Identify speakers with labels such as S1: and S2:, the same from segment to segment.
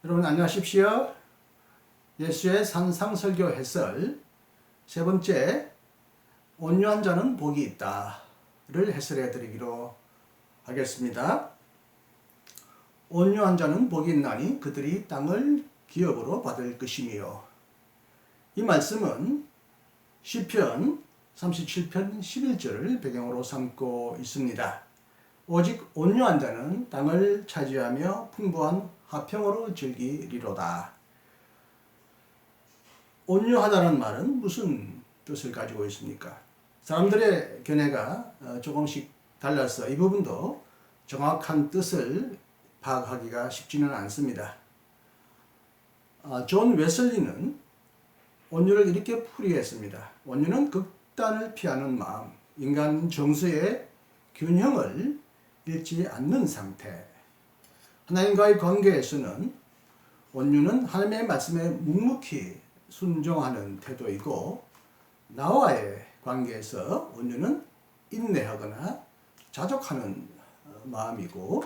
S1: 여러분 안녕하십시오. 예수의 산상설교 해설 세 번째, 온유한 자는 복이 있다를 해설해 드리기로 하겠습니다. 온유한 자는 복이 있나니 그들이 땅을 기업으로 받을 것이며, 이 말씀은 시편 37편 11절을 배경으로 삼고 있습니다. 오직 온유한 자는 땅을 차지하며 풍부한 화평으로 즐기리로다. 온유하다는 말은 무슨 뜻을 가지고 있습니까? 사람들의 견해가 조금씩 달라서 이 부분도 정확한 뜻을 파악하기가 쉽지는 않습니다. 존 웨슬리는 온유를 이렇게 풀이했습니다. 온유는 극단을 피하는 마음, 인간 정서의 균형을 잃지 않는 상태. 하나님과의 관계에서는 온유는 하나님의 말씀에 묵묵히 순종하는 태도이고, 나와의 관계에서 온유는 인내하거나 자족하는 마음이고,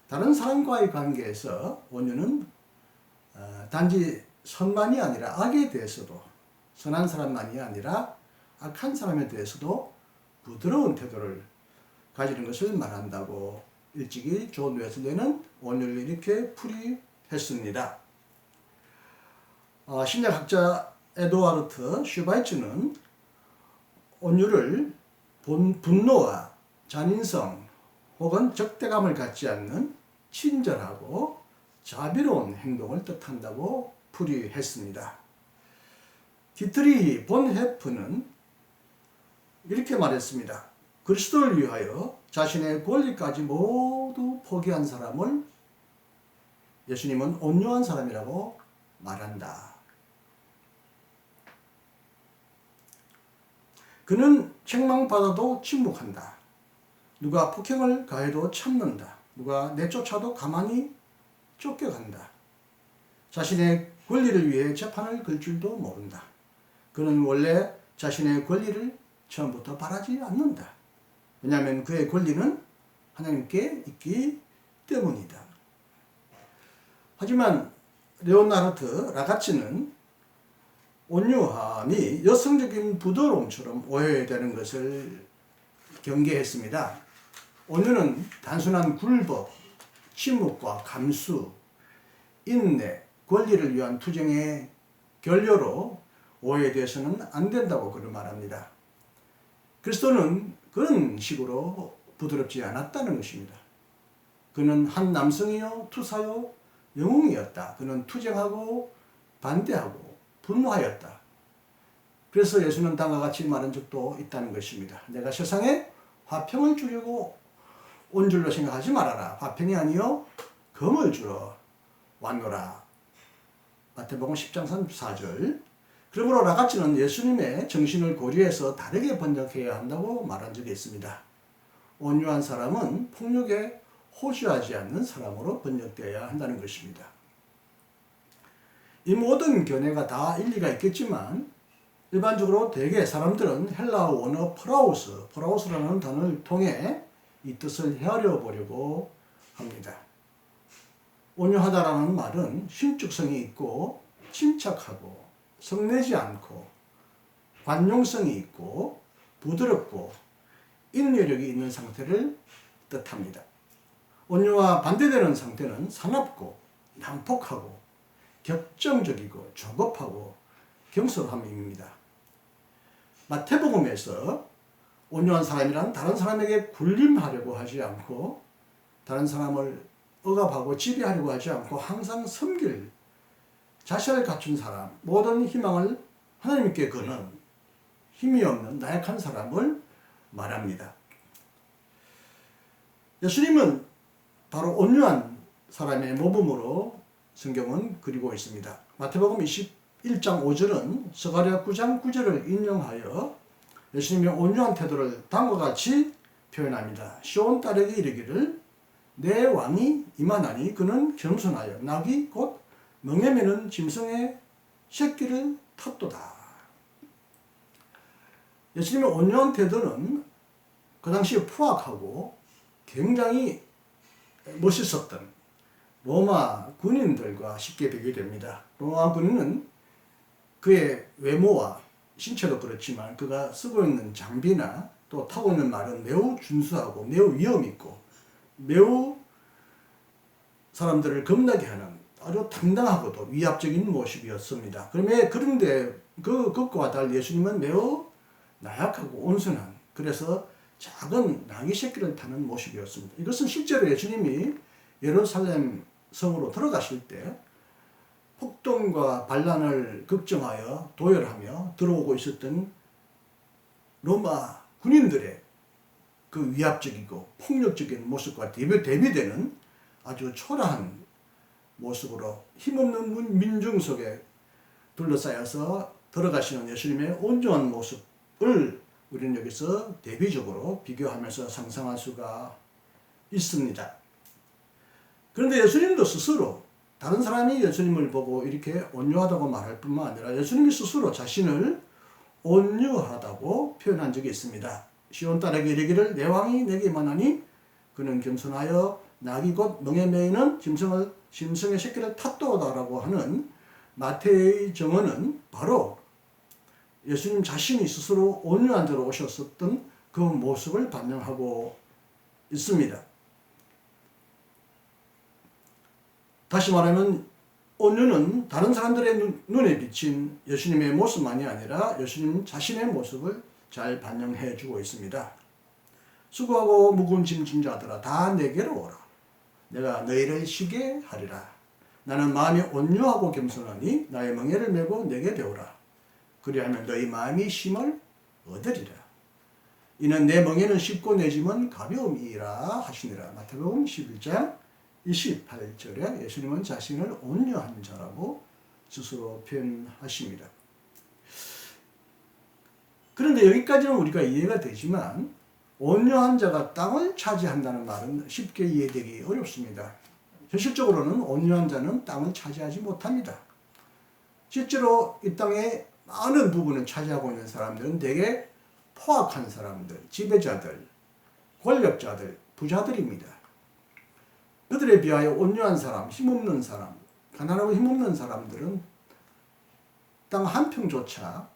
S1: 다른 사람과의 관계에서 온유는 단지 선만이 아니라 악에 대해서도, 선한 사람만이 아니라 악한 사람에 대해서도 부드러운 태도를 가지는 것을 말한다고 일찍이 존 웨슬리는 온유를 이렇게 풀이했습니다. 심리학자 에드와르트 슈바이츠는 온유를 분노와 잔인성 혹은 적대감을 갖지 않는 친절하고 자비로운 행동을 뜻한다고 풀이했습니다. 디트리히 본헤프는 이렇게 말했습니다. 그리스도를 위하여 자신의 권리까지 모두 포기한 사람을 예수님은 온유한 사람이라고 말한다. 그는 책망받아도 침묵한다. 누가 폭행을 가해도 참는다. 누가 내쫓아도 가만히 쫓겨간다. 자신의 권리를 위해 재판을 걸 줄도 모른다. 그는 원래 자신의 권리를 처음부터 바라지 않는다. 왜냐하면 그의 권리는 하나님께 있기 때문이다. 하지만 레오나르트 라가치는 온유함이 여성적인 부드러움처럼 오해되는 것을 경계했습니다. 온유는 단순한 굴복, 침묵과 감수, 인내, 권리를 위한 투쟁의 결여로 오해돼서는 안 된다고 그를 말합니다. 그리스도는 그런 식으로 부드럽지 않았다는 것입니다. 그는 한 남성이요, 투사요, 영웅이었다. 그는 투쟁하고 반대하고 분노하였다. 그래서 예수는 다음과 같이 말한 적도 있다는 것입니다. 내가 세상에 화평을 주려고 온 줄로 생각하지 말아라. 화평이 아니요 검을 주러 왔노라. 마태복음 10장 34절. 그러므로 라가치는 예수님의 정신을 고려해서 다르게 번역해야 한다고 말한 적이 있습니다. 온유한 사람은 폭력에 호소하지 않는 사람으로 번역되어야 한다는 것입니다. 이 모든 견해가 다 일리가 있겠지만 일반적으로 대개 사람들은 헬라어 원어 프라우스라는 단어를 통해 이 뜻을 헤아려 보려고 합니다. 온유하다라는 말은 신축성이 있고 침착하고 성내지 않고 관용성이 있고 부드럽고 인내력이 있는 상태를 뜻합니다. 온유와 반대되는 상태는 사납고 난폭하고 격정적이고 조급하고 경솔함입니다. 마태복음에서 온유한 사람이란 다른 사람에게 군림하려고 하지 않고 다른 사람을 억압하고 지배하려고 하지 않고 항상 섬길 자신을 갖춘 사람, 모든 희망을 하나님께 거는 힘이 없는 나약한 사람을 말합니다. 예수님은 바로 온유한 사람의 모범으로 성경은 그리고 있습니다. 마태복음 21장 5절은 스가랴 9장 9절을 인용하여 예수님의 온유한 태도를 다음과 같이 표현합니다. 시온 딸에게 이르기를 내 왕이 임하나니 그는 겸손하여 낙이 곧 멍에 매는 짐승의 새끼를 탔도다. 예수님의 온유한 태도는 그 당시에 포악하고 굉장히 멋있었던 로마 군인들과 쉽게 비교됩니다. 로마 군인은 그의 외모와 신체도 그렇지만 그가 쓰고 있는 장비나 또 타고 있는 말은 매우 준수하고 매우 위험 있고 매우 사람들을 겁나게 하는 아주 당당하고도 위압적인 모습이었습니다. 그런데 그것과 달리 예수님은 매우 나약하고 온순한, 그래서 작은 나귀 새끼를 타는 모습이었습니다. 이것은 실제로 예수님이 예루살렘 성으로 들어가실 때 폭동과 반란을 걱정하여 도열하며 들어오고 있었던 로마 군인들의 그 위압적이고 폭력적인 모습과 대비되는 아주 초라한 모습으로 힘없는 민중 속에 둘러싸여서 들어가시는 예수님의 온전한 모습을 우리는 여기서 대비적으로 비교하면서 상상할 수가 있습니다. 그런데 예수님도 스스로 다른 사람이 예수님을 보고 이렇게 온유하다고 말할 뿐만 아니라 예수님이 스스로 자신을 온유하다고 표현한 적이 있습니다. 시온 딸에게 이르기를 내 왕이 내게 임하나니 그는 겸손하여 낙이 곧 멍에 매이는 짐승의 새끼를 탔도다라고 하는 마태의 정언은 바로 예수님 자신이 스스로 온유한 자로 오셨었던 그 모습을 반영하고 있습니다. 다시 말하면 온유는 다른 사람들의 눈에 비친 예수님의 모습만이 아니라 예수님 자신의 모습을 잘 반영해 주고 있습니다. 수고하고 무거운 짐 진 자들아 다 내게로 오라. 내가 너희를 쉬게 하리라. 나는 마음이 온유하고 겸손하니 나의 멍에를 메고 내게 배우라. 그리하면 너희 마음이 쉼을 얻으리라. 이는 내 멍에는 쉽고 내 짐은 가벼움이라 하시니라. 마태복음 11장 28절에 예수님은 자신을 온유한 자라고 스스로 표현하십니다. 그런데 여기까지는 우리가 이해가 되지만 온유한 자가 땅을 차지한다는 말은 쉽게 이해되기 어렵습니다. 현실적으로는 온유한 자는 땅을 차지하지 못합니다. 실제로 이 땅의 많은 부분을 차지하고 있는 사람들은 대개 포악한 사람들, 지배자들, 권력자들, 부자들입니다. 그들에 비하여 온유한 사람, 힘없는 사람, 가난하고 힘없는 사람들은 땅 한 평조차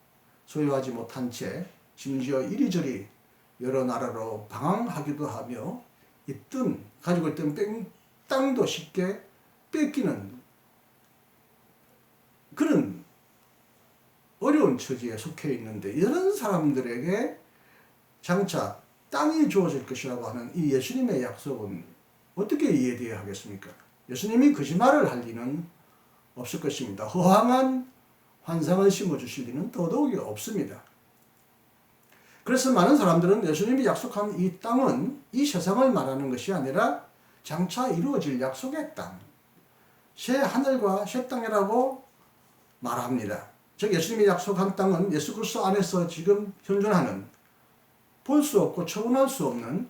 S1: 소유하지 못한 채 심지어 이리저리 여러 나라로 방황하기도 하며 가지고 있던 땅도 쉽게 뺏기는 그런 어려운 처지에 속해 있는데 이런 사람들에게 장차 땅이 주어질 것이라고 하는 이 예수님의 약속은 어떻게 이해되어야 하겠습니까? 예수님이 거짓말을 할 리는 없을 것입니다. 허황한 환상을 심어주실 리는 더더욱이 없습니다. 그래서 많은 사람들은 예수님이 약속한 이 땅은 이 세상을 말하는 것이 아니라 장차 이루어질 약속의 땅, 새 하늘과 새 땅이라고 말합니다. 즉 예수님이 약속한 땅은 예수 그리스도 안에서 지금 현존하는 볼 수 없고 처분할 수 없는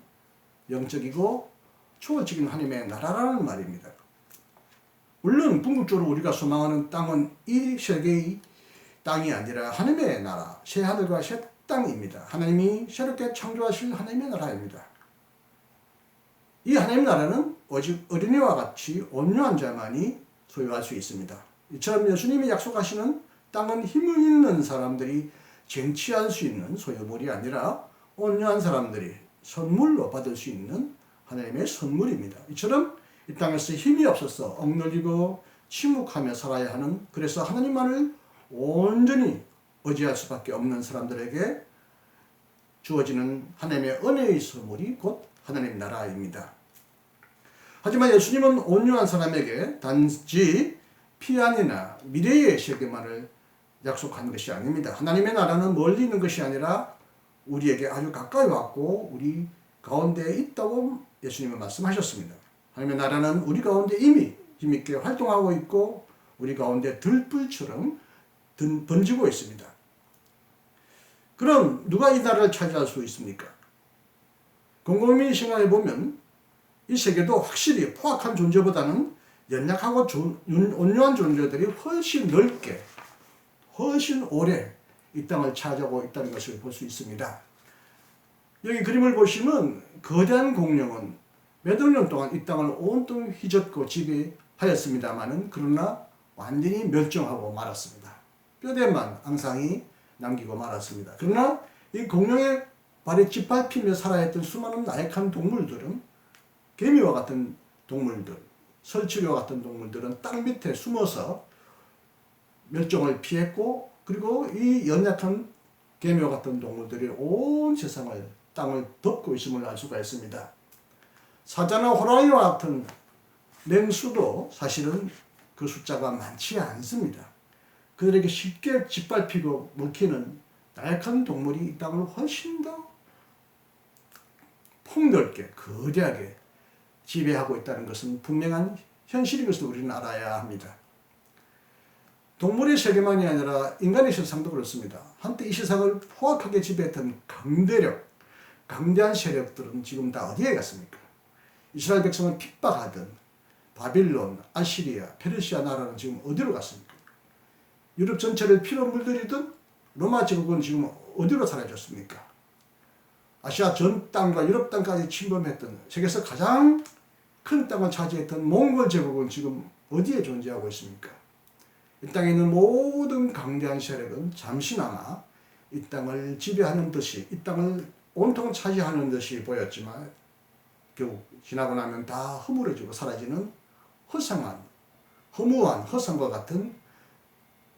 S1: 영적이고 초월적인 하나님의 나라라는 말입니다. 물론 궁극적으로 우리가 소망하는 땅은 이 세계의 땅이 아니라 하나님의 나라, 새 하늘과 새 땅입니다. 하나님이 새롭게 창조하실 하나님의 나라입니다. 이 하나님의 나라는 오직 어린이와 같이 온유한 자만이 소유할 수 있습니다. 이처럼 예수님이 약속하시는 땅은 힘 있는 사람들이 쟁취할 수 있는 소유물이 아니라 온유한 사람들이 선물로 받을 수 있는 하나님의 선물입니다. 이처럼 이 땅에서 힘이 없어서 억눌리고 침묵하며 살아야 하는, 그래서 하나님만을 온전히 의지할 수밖에 없는 사람들에게 주어지는 하나님의 은혜의 선물이 곧 하나님 나라입니다. 하지만 예수님은 온유한 사람에게 단지 피안이나 미래의 세계만을 약속한 것이 아닙니다. 하나님의 나라는 멀리 있는 것이 아니라 우리에게 아주 가까이 왔고 우리 가운데 있다고 예수님은 말씀하셨습니다. 하나님의 나라는 우리 가운데 이미 힘있게 활동하고 있고 우리 가운데 들불처럼 번지고 있습니다. 그럼 누가 이 나라를 차지할 수 있습니까? 곰곰이 생각해 보면 이 세계도 확실히 포악한 존재보다는 연약하고 온유한 존재들이 훨씬 넓게, 훨씬 오래 이 땅을 차지하고 있다는 것을 볼 수 있습니다. 여기 그림을 보시면 거대한 공룡은 몇 억 년 동안 이 땅을 온통 휘젓고 지배하고 하였습니다마는 그러나 완전히 멸종하고 말았습니다. 뼈대만 앙상이 남기고 말았습니다. 그러나 이 공룡의 발에 짓밟히며 살아있던 수많은 나약한 동물들은 개미와 같은 동물들, 설치류와 같은 동물들은 땅 밑에 숨어서 멸종을 피했고 그리고 이 연약한 개미와 같은 동물들이 온 세상을 땅을 덮고 있음을 알 수가 있습니다. 사자나 호랑이와 같은 맹수도 사실은 그 숫자가 많지 않습니다. 그들에게 쉽게 짓밟히고 먹히는 나약한 동물이 이 땅을 훨씬 더 폭넓게 거대하게 지배하고 있다는 것은 분명한 현실인 것을 우리는 알아야 합니다. 동물의 세계만이 아니라 인간의 세상도 그렇습니다. 한때 이 세상을 포악하게 지배했던 강대한 세력들은 지금 다 어디에 갔습니까? 이스라엘 백성을 핍박하던 바빌론, 아시리아, 페르시아 나라는 지금 어디로 갔습니까? 유럽 전체를 피로 물들이던 로마 제국은 지금 어디로 사라졌습니까? 아시아 전 땅과 유럽 땅까지 침범했던 세계에서 가장 큰 땅을 차지했던 몽골 제국은 지금 어디에 존재하고 있습니까? 이 땅에 있는 모든 강대한 세력은 잠시나마 이 땅을 지배하는 듯이 이 땅을 온통 차지하는 듯이 보였지만 결국 지나고 나면 다 허물어지고 사라지는 허무한 허상과 같은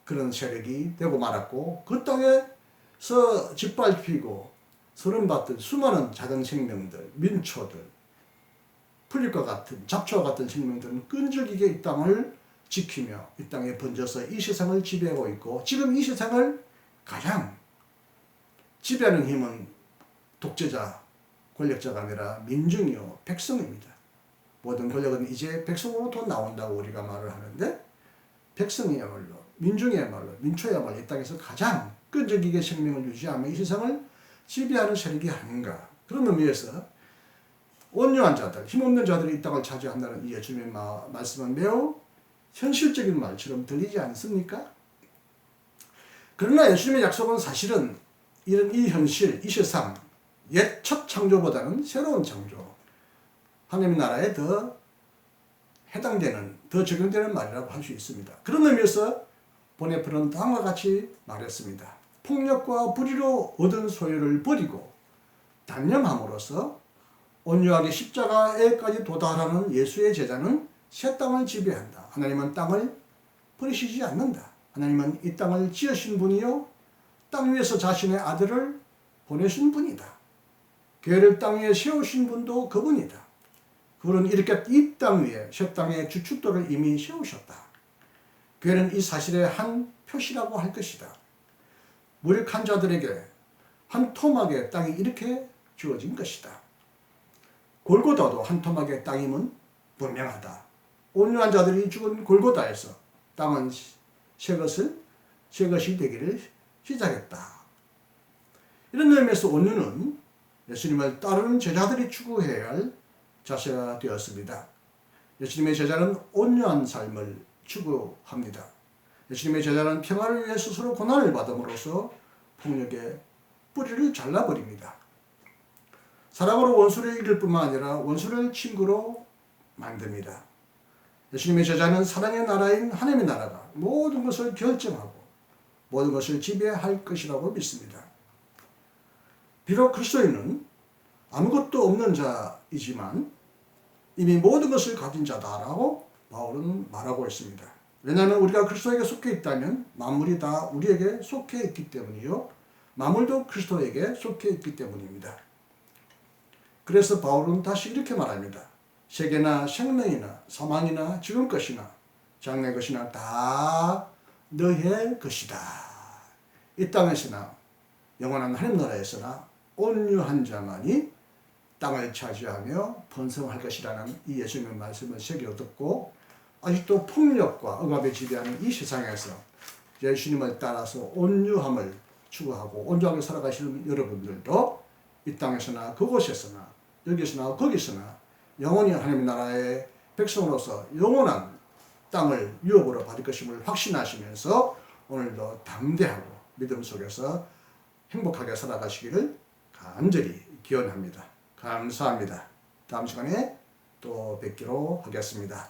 S1: 그런 세력이 되고 말았고 그 땅에서 짓밟히고 서름받던 수많은 작은 생명들, 민초들, 풀잎과 같은 잡초와 같은 생명들은 끈질기게 이 땅을 지키며 이 땅에 번져서 이 세상을 지배하고 있고 지금 이 세상을 가장 지배하는 힘은 독재자, 권력자가 아니라 민중이요 백성입니다. 모든 권력은 이제 백성으로부터 나온다고 우리가 말을 하는데 백성이야말로 민중이야말로 민초야말로 이 땅에서 가장 끈질기게 생명을 유지하며 이 세상을 지배하는 세력이 아닌가. 그런 의미에서 온유한 자들, 힘없는 자들이 이 땅을 차지한다는 이 예수님의 말씀은 매우 현실적인 말처럼 들리지 않습니까? 그러나 예수님의 약속은 사실은 이 현실, 이 세상, 옛 첫 창조보다는 새로운 창조, 하나님의 나라에 더 해당되는, 더 적용되는 말이라고 할 수 있습니다. 그런 의미에서 보네프는 다음과 같이 말했습니다. 폭력과 불의로 얻은 소유를 버리고 단념함으로써 온유하게 십자가에까지 도달하는 예수의 제자는 새 땅을 지배한다. 하나님은 땅을 버리시지 않는다. 하나님은 이 땅을 지으신 분이요 땅 위에서 자신의 아들을 보내신 분이다. 교회를 땅 위에 세우신 분도 그분이다. 그분은 이렇게 이 땅 위에 새 땅의 주춧돌을 이미 세우셨다. 교회는 이 사실의 한 표시라고 할 것이다. 무력한 자들에게 한 토막의 땅이 이렇게 주어진 것이다. 골고다도 한 토막의 땅임은 분명하다. 온유한 자들이 죽은 골고다에서 땅은 새 것이 되기를 시작했다. 이런 의미에서 온유는 예수님을 따르는 제자들이 추구해야 할 자세가 되었습니다. 예수님의 제자는 온유한 삶을 추구합니다. 예수님의 제자는 평화를 위해 스스로 고난을 받음으로써 폭력의 뿌리를 잘라버립니다. 사랑으로 원수를 이길 뿐만 아니라 원수를 친구로 만듭니다. 예수님의 제자는 사랑의 나라인 하나님의 나라가 모든 것을 결정하고 모든 것을 지배할 것이라고 믿습니다. 비록 그리스도인은 아무것도 없는 자이지만 이미 모든 것을 가진 자다라고 바울은 말하고 있습니다. 왜냐하면 우리가 그리스도에게 속해 있다면 만물이 다 우리에게 속해 있기 때문이요 만물도 그리스도에게 속해 있기 때문입니다. 그래서 바울은 다시 이렇게 말합니다. 세계나 생명이나 사망이나 죽은 것이나 장래 것이나 다 너의 것이다. 이 땅에서나 영원한 하나님 나라에서나 온유한 자만이 땅을 차지하며 번성할 것이라는 이 예수님의 말씀을 새겨 듣고 아직도 폭력과 억압에 지배하는 이 세상에서 예수님을 따라서 온유함을 추구하고 온유하게 살아가시는 여러분들도 이 땅에서나 그곳에서나 여기서나 거기서나 영원히 하나님 나라의 백성으로서 영원한 땅을 유업으로 받을 것임을 확신하시면서 오늘도 담대하고 믿음 속에서 행복하게 살아가시기를 간절히 기원합니다. 감사합니다. 다음 시간에 또 뵙기로 하겠습니다.